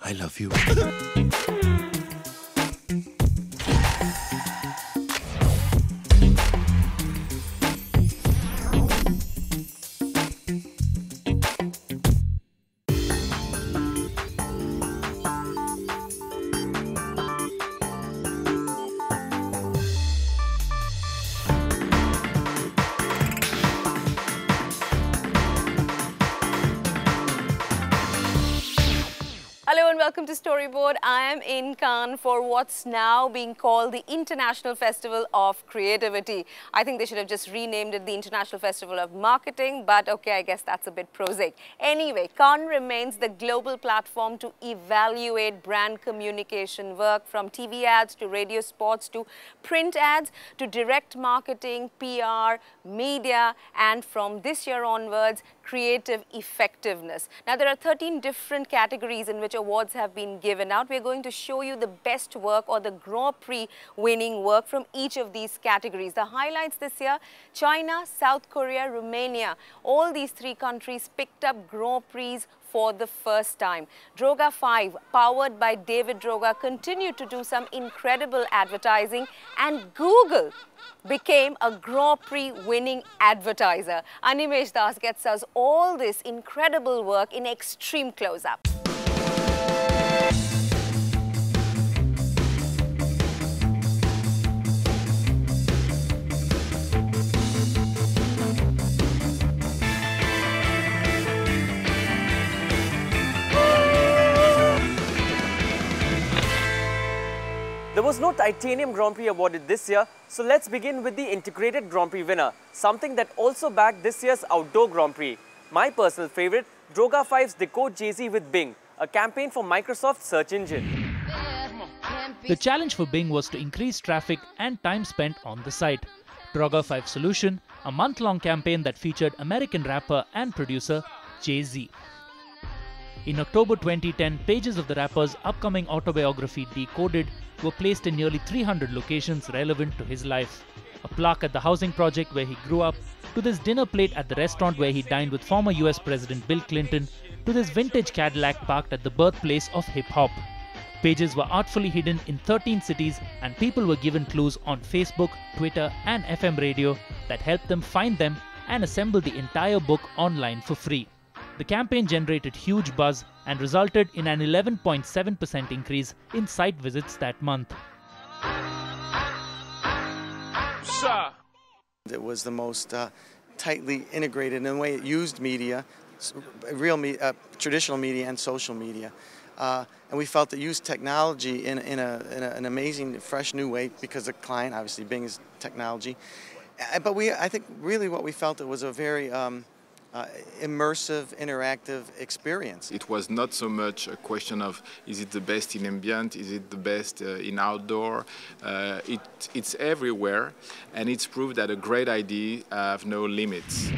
I love you. Hello and welcome to Storyboard. I am in Cannes for what's now being called the International Festival of Creativity. I think they should have just renamed it the International Festival of Marketing, but okay, I guess that's a bit prosaic. Anyway, Cannes remains the global platform to evaluate brand communication work, from TV ads to radio spots to print ads to direct marketing, PR, media, and from this year onwards, creative effectiveness. Now, there are 13 different categories in which awards have been given out. We're going to show you the best work or the Grand Prix winning work from each of these categories. The highlights this year: China, South Korea, Romania. All these three countries picked up Grand Prix for the first time. Droga 5, powered by David Droga, continued to do some incredible advertising, and Google became a Grand Prix winning advertiser. Animesh Das gets us all this incredible work in extreme close-up. There was no Titanium Grand Prix awarded this year, so let's begin with the Integrated Grand Prix winner, something that also backed this year's Outdoor Grand Prix. My personal favorite, Droga 5's Decode Jay-Z with Bing, a campaign for Microsoft's search engine. The challenge for Bing was to increase traffic and time spent on the site. Droga 5's solution, a month-long campaign that featured American rapper and producer Jay-Z. In October 2010, pages of the rapper's upcoming autobiography, Decoded, were placed in nearly 300 locations relevant to his life. A plaque at the housing project where he grew up, to this dinner plate at the restaurant where he dined with former US President Bill Clinton, to this vintage Cadillac parked at the birthplace of hip-hop. Pages were artfully hidden in 13 cities, and people were given clues on Facebook, Twitter and FM radio that helped them find them and assemble the entire book online for free. The campaign generated huge buzz and resulted in an 11.7% increase in site visits that month. It was the most tightly integrated in the way it used media, traditional media and social media. And we felt it used technology in an amazing, fresh new way, because the client, obviously Bing is technology. But I think really what we felt, it was a very immersive, interactive experience. It was not so much a question of is it the best in ambient, is it the best in outdoor. It's everywhere, and it's proved that a great idea have no limits.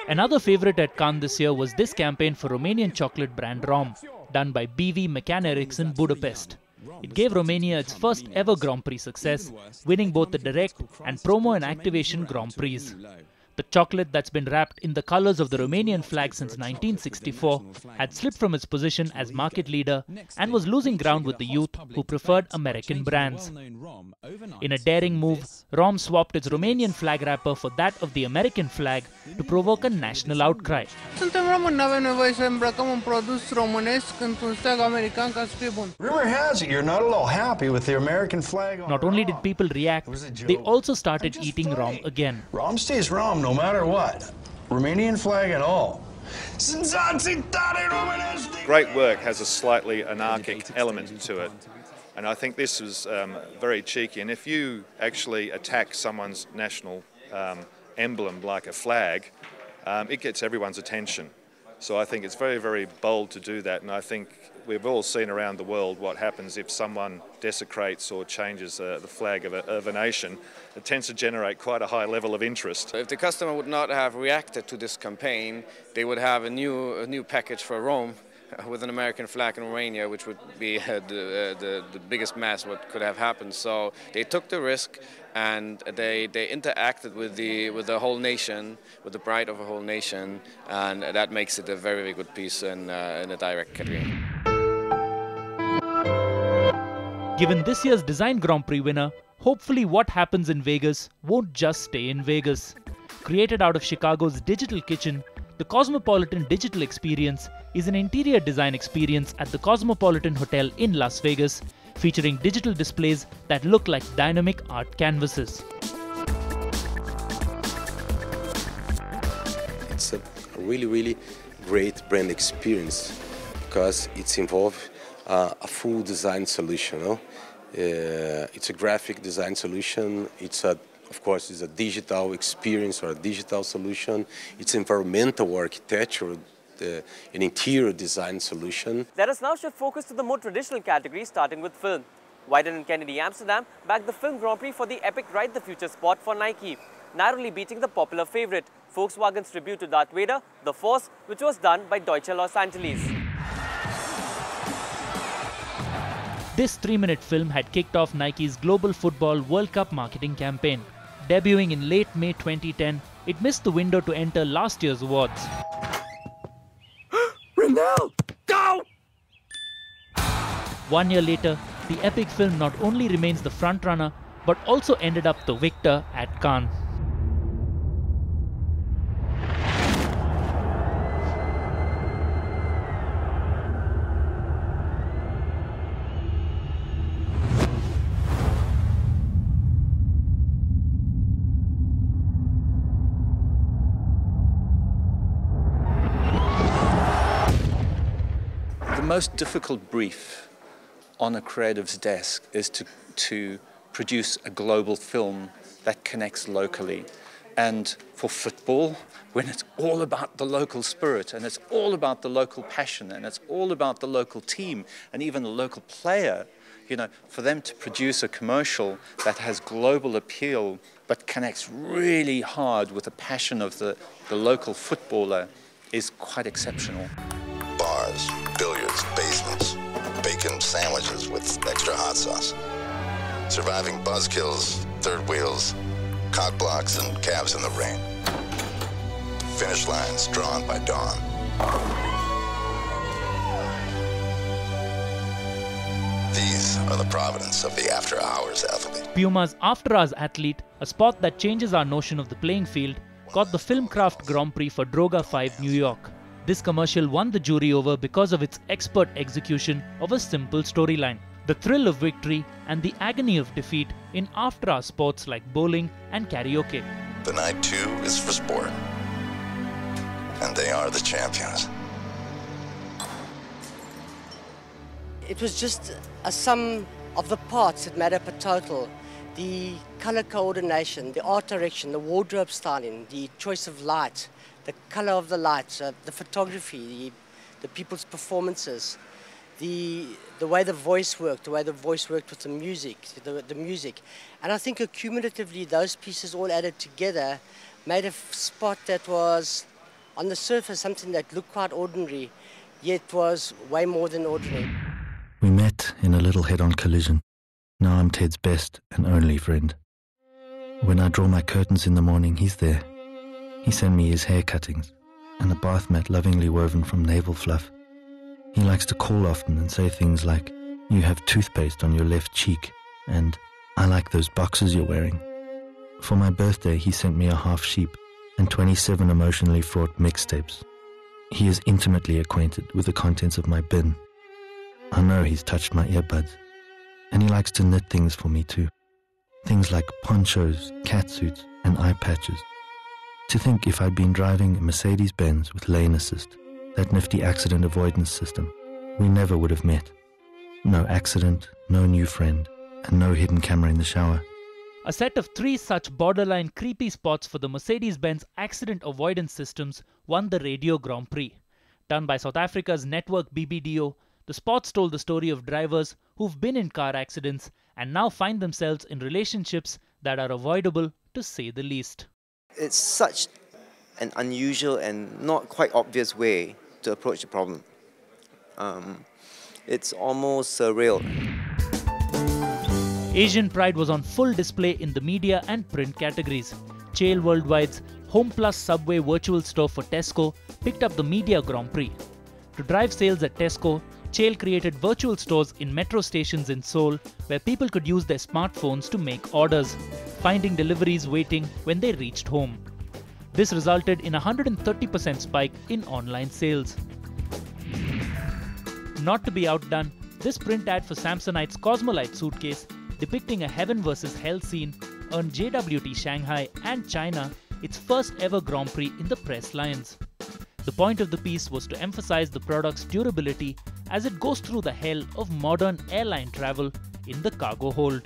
Another favorite at Cannes this year was this campaign for Romanian chocolate brand Rom, done by BV McCann Erickson Budapest. It gave Romania its first ever Grand Prix success, winning both the direct and promo and activation Grand Prix. The chocolate that's been wrapped in the colors of the Romanian flag since 1964 had slipped from its position as market leader and was losing ground with the youth who preferred American brands. In a daring move, Rom swapped its Romanian flag wrapper for that of the American flag to provoke a national outcry. Rumor has it you're not at all happy with the American flag. Not only did people react, they also started eating Rom again. Rom stays Rom no matter what. Romanian flag and all. Great work has a slightly anarchic element to it. And I think this was very cheeky. And if you actually attack someone's national emblem like a flag, it gets everyone's attention. So I think it's very, very bold to do that. And I think we've all seen around the world what happens if someone desecrates or changes the flag of a nation. It tends to generate quite a high level of interest. If the customer would not have reacted to this campaign, they would have a new package for Rome with an American flag in Romania, which would be the biggest mess what could have happened. So they took the risk, and they interacted with the whole nation, with the pride of a whole nation, and that makes it a very, very good piece in a direct category. Given this year's Design Grand Prix winner, hopefully what happens in Vegas won't just stay in Vegas. Created out of Chicago's Digital Kitchen, the Cosmopolitan Digital Experience is an interior design experience at the Cosmopolitan Hotel in Las Vegas, featuring digital displays that look like dynamic art canvases. It's a really, really great brand experience because it's involved a full design solution. No? It's a graphic design solution. Of course, it's a digital experience or a digital solution. It's environmental architecture, an interior design solution. Let us now shift focus to the more traditional category, starting with film. Wyden and Kennedy Amsterdam backed the Film Grand Prix for the epic Ride the Future spot for Nike, narrowly beating the popular favorite, Volkswagen's tribute to Darth Vader, The Force, which was done by Deutsche Los Angeles. This 3-minute film had kicked off Nike's Global Football World Cup marketing campaign. Debuting in late May 2010, it missed the window to enter last year's awards. Ronaldo, go! 1 year later, the epic film not only remains the frontrunner, but also ended up the victor at Cannes. The most difficult brief on a creative's desk is to produce a global film that connects locally. And for football, when it's all about the local spirit and it's all about the local passion and it's all about the local team and even the local player, you know, for them to produce a commercial that has global appeal but connects really hard with the passion of the local footballer is quite exceptional. Bars, billiards, basements, bacon sandwiches with extra hot sauce, surviving buzzkills, third wheels, cock blocks, and cabs in the rain. Finish lines drawn by dawn. These are the providence of the after-hours athlete. Puma's After Hours Athlete, a spot that changes our notion of the playing field, got the Filmcraft Grand Prix for Droga 5 New York. This commercial won the jury over because of its expert execution of a simple storyline, the thrill of victory and the agony of defeat in after-hour sports like bowling and karaoke. The night too is for sport, and they are the champions. It was just a sum of the parts that made up a total. The color coordination, the art direction, the wardrobe styling, the choice of light, the color of the lights, the photography, the people's performances, the way the voice worked with the music. And I think accumulatively those pieces all added together made a spot that was, on the surface, something that looked quite ordinary, yet was way more than ordinary. We met in a little head-on collision. Now I'm Ted's best and only friend. When I draw my curtains in the morning, he's there. He sent me his hair cuttings and a bath mat lovingly woven from navel fluff. He likes to call often and say things like, "You have toothpaste on your left cheek," and "I like those boxes you're wearing." For my birthday, he sent me a half sheep and 27 emotionally fraught mixtapes. He is intimately acquainted with the contents of my bin. I know he's touched my earbuds. And he likes to knit things for me too. Things like ponchos, catsuits, and eye patches. To think if I'd been driving a Mercedes-Benz with lane assist, that nifty accident avoidance system, we never would have met. No accident, no new friend, and no hidden camera in the shower. A set of 3 such borderline creepy spots for the Mercedes-Benz accident avoidance systems won the Radio Grand Prix. Done by South Africa's network BBDO, the spots told the story of drivers who've been in car accidents and now find themselves in relationships that are avoidable, to say the least. It's such an unusual and not quite obvious way to approach the problem. It's almost surreal. Asian pride was on full display in the media and print categories. Chail Worldwide's Home Plus Subway virtual store for Tesco picked up the Media Grand Prix. To drive sales at Tesco, Chail created virtual stores in metro stations in Seoul where people could use their smartphones to make orders, finding deliveries waiting when they reached home. This resulted in a 130% spike in online sales. Not to be outdone, this print ad for Samsonite's Cosmolite suitcase depicting a heaven versus hell scene earned JWT Shanghai and China its first ever Grand Prix in the press lines. The point of the piece was to emphasize the product's durability as it goes through the hell of modern airline travel in the cargo hold.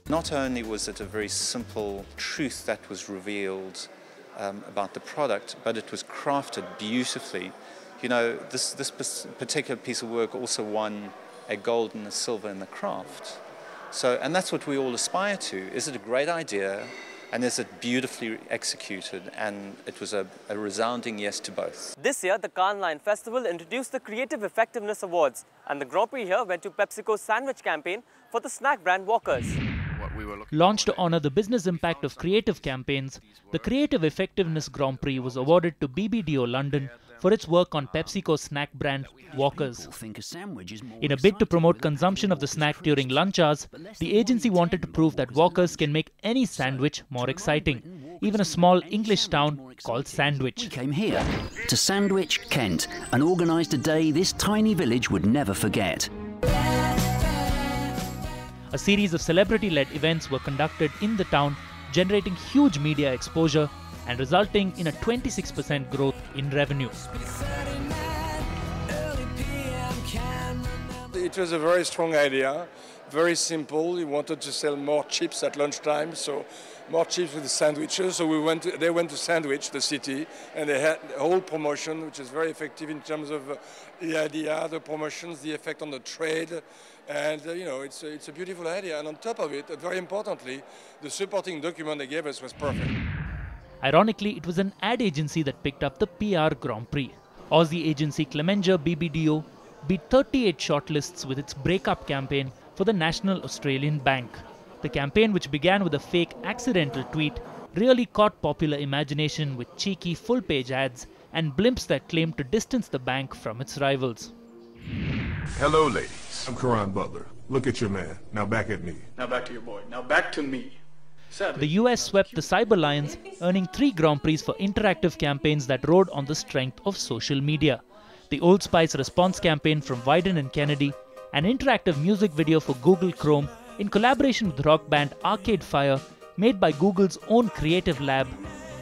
Not only was it a very simple truth that was revealed about the product, but it was crafted beautifully. You know, this particular piece of work also won a gold and a silver in the craft. So, and that's what we all aspire to. Is it a great idea? And is it beautifully executed? And it was a resounding yes to both. This year, the Cannes Lion Festival introduced the Creative Effectiveness Awards, and the Grand Prix here went to PepsiCo's sandwich campaign for the snack brand Walkers. Launched to honor the business impact of creative campaigns, the Creative Effectiveness Grand Prix was awarded to BBDO London for its work on PepsiCo's snack brand Walkers. In a bid to promote consumption of the snack during lunch hours, the agency wanted to prove that Walkers can make any sandwich more exciting, even a small English town called Sandwich. We came here to Sandwich, Kent, and organised a day this tiny village would never forget. A series of celebrity-led events were conducted in the town, generating huge media exposure and resulting in a 26% growth in revenue. It was a very strong idea, very simple. We wanted to sell more chips at lunchtime, so more chips with the sandwiches. So they went to Sandwich, the city, and they had a whole promotion, which is very effective in terms of the idea, the promotions, the effect on the trade. And you know, it's a beautiful idea. And on top of it, very importantly, the supporting document they gave us was perfect. Ironically, it was an ad agency that picked up the PR Grand Prix. Aussie agency Clemenger BBDO beat 38 shortlists with its breakup campaign for the National Australian Bank. The campaign, which began with a fake accidental tweet, really caught popular imagination with cheeky full-page ads and blimps that claimed to distance the bank from its rivals. Hello, ladies. I'm Karan Butler. Look at your man. Now back at me. Now back to your boy. Now back to me. The US swept the Cyber Lions, earning 3 Grand Prix for interactive campaigns that rode on the strength of social media. The Old Spice response campaign from Wyden and Kennedy, an interactive music video for Google Chrome in collaboration with rock band Arcade Fire, made by Google's own creative lab,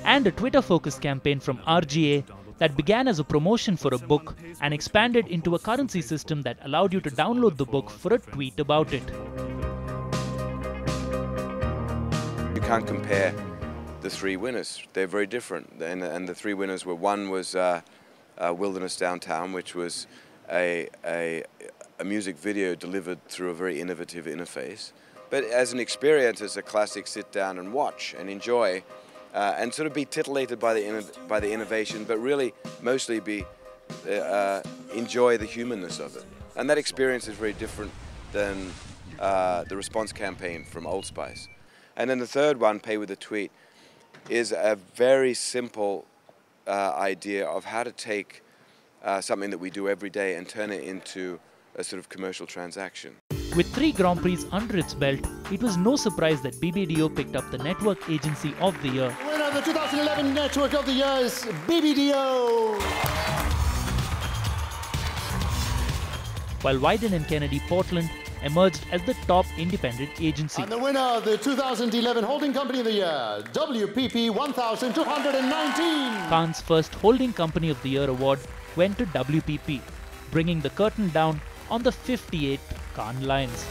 and a Twitter-focused campaign from RGA that began as a promotion for a book and expanded into a currency system that allowed you to download the book for a tweet about it. You can't compare the 3 winners. They're very different. And the 3 winners were, one was Wilderness Downtown, which was a music video delivered through a very innovative interface. But as an experience, it's a classic sit down and watch and enjoy and sort of be titillated by the innovation, but really mostly enjoy the humanness of it. And that experience is very different than the response campaign from Old Spice. And then the third one, Pay with a Tweet, is a very simple idea of how to take something that we do every day and turn it into a sort of commercial transaction. With 3 Grand Prix under its belt, it was no surprise that BBDO picked up the Network Agency of the Year. The winner of the 2011 Network of the Year is BBDO! While Wyden and Kennedy Portland emerged as the top independent agency. And the winner of the 2011 Holding Company of the Year, WPP 1219. Cannes' first Holding Company of the Year award went to WPP, bringing the curtain down on the 58th Cannes Lions.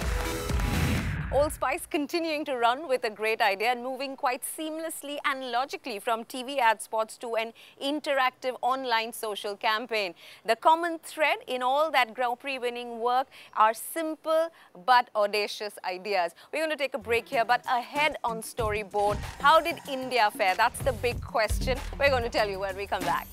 Old Spice continuing to run with a great idea and moving quite seamlessly and logically from TV ad spots to an interactive online social campaign. The common thread in all that Grand Prix winning work are simple but audacious ideas. We're going to take a break here, but ahead on Storyboard, how did India fare? That's the big question. We're going to tell you when we come back.